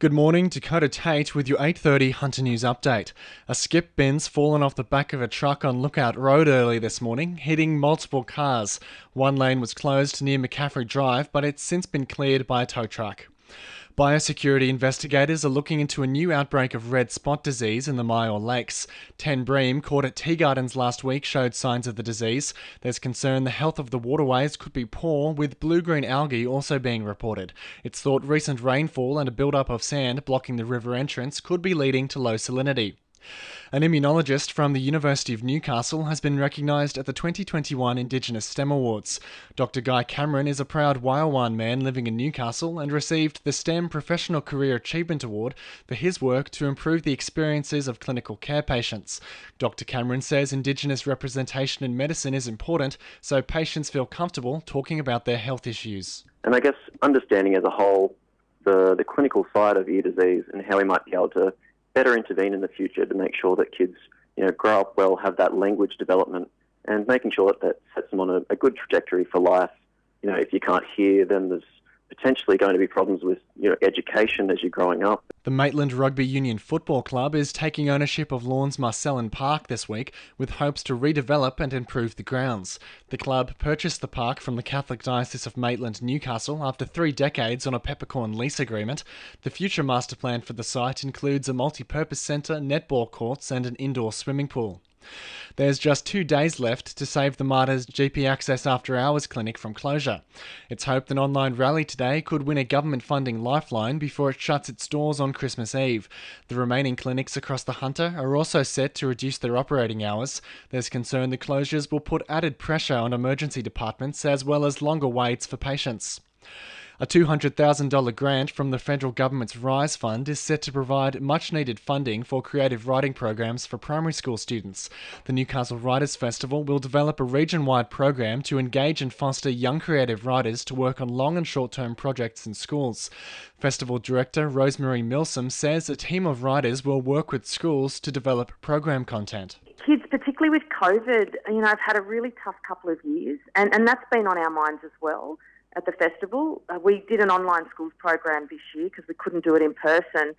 Good morning, Dakota Tait with your 8:30 Hunter News update. A skip bin's fallen off the back of a truck on Lookout Road early this morning, hitting multiple cars. One lane was closed near McCaffrey Drive, but it's since been cleared by a tow truck. Biosecurity investigators are looking into a new outbreak of red spot disease in the Myall Lakes. 10 bream caught at tea gardens last week showed signs of the disease. There's concern the health of the waterways could be poor, with blue-green algae also being reported. It's thought recent rainfall and a build-up of sand blocking the river entrance could be leading to low salinity. An immunologist from the University of Newcastle has been recognised at the 2021 Indigenous STEM Awards. Dr. Guy Cameron is a proud Wailwan man living in Newcastle and received the STEM Professional Career Achievement Award for his work to improve the experiences of clinical care patients. Dr. Cameron says Indigenous representation in medicine is important so patients feel comfortable talking about their health issues. And I guess understanding as a whole the clinical side of ear disease and how we might be able to better intervene in the future to make sure that kids, grow up well, have that language development, and making sure that sets them on a good trajectory for life. If you can't hear, then there's potentially going to be problems with education as you're growing up. The Maitland Rugby Union Football Club is taking ownership of Lawns Marcellin Park this week with hopes to redevelop and improve the grounds. The club purchased the park from the Catholic Diocese of Maitland, Newcastle after 3 decades on a peppercorn lease agreement. The future master plan for the site includes a multi-purpose centre, netball courts and an indoor swimming pool. There's just 2 days left to save the Martyrs GP Access After Hours clinic from closure. It's hoped an online rally today could win a government funding lifeline before it shuts its doors on Christmas Eve. The remaining clinics across the Hunter are also set to reduce their operating hours. There's concern the closures will put added pressure on emergency departments as well as longer waits for patients. A $200,000 grant from the federal government's RISE fund is set to provide much-needed funding for creative writing programs for primary school students. The Newcastle Writers' Festival will develop a region-wide program to engage and foster young creative writers to work on long and short-term projects in schools. Festival director Rosemary Milsom says a team of writers will work with schools to develop program content. Kids, particularly with COVID, have had a really tough couple of years, and that's been on our minds as well. At the festival, we did an online schools program this year because we couldn't do it in person.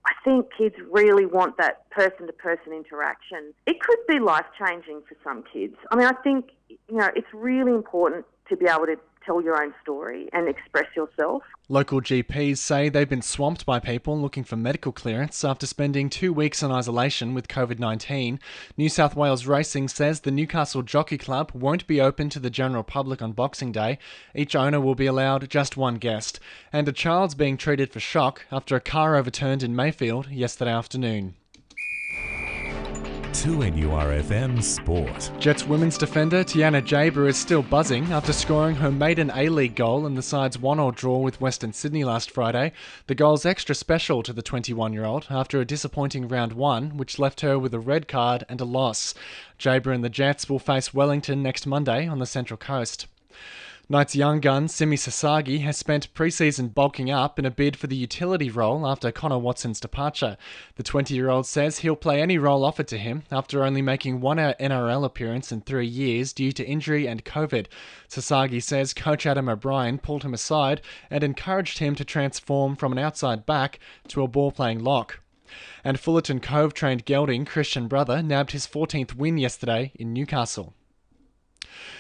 I think kids really want that person-to-person interaction. It could be life-changing for some kids. I think, it's really important to be able to tell your own story and express yourself. Local GPs say they've been swamped by people looking for medical clearance after spending 2 weeks in isolation with COVID-19. New South Wales Racing says the Newcastle Jockey Club won't be open to the general public on Boxing Day. Each owner will be allowed just one guest. And a child's being treated for shock after a car overturned in Mayfield yesterday afternoon. 2NURFM Sport. Jets women's defender Tiana Jaber is still buzzing after scoring her maiden A-League goal in the side's 1-1 draw with Western Sydney last Friday. The goal's extra special to the 21-year-old after a disappointing round 1, which left her with a red card and a loss. Jaber and the Jets will face Wellington next Monday on the Central Coast. Knights young gun Simi Sasagi has spent pre-season bulking up in a bid for the utility role after Connor Watson's departure. The 20-year-old says he'll play any role offered to him after only making 1 NRL appearance in 3 years due to injury and COVID. Sasagi says coach Adam O'Brien pulled him aside and encouraged him to transform from an outside back to a ball-playing lock. And Fullerton Cove-trained gelding Christian Brother nabbed his 14th win yesterday in Newcastle.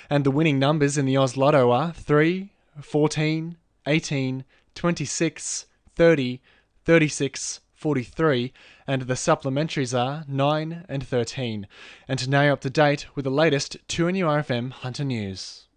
And the winning numbers in the Oz Lotto are 3, 14, 18, 26, 30, 36, 43, and the supplementaries are 9 and 13. And now you're up to date with the latest 2NURFM Hunter News.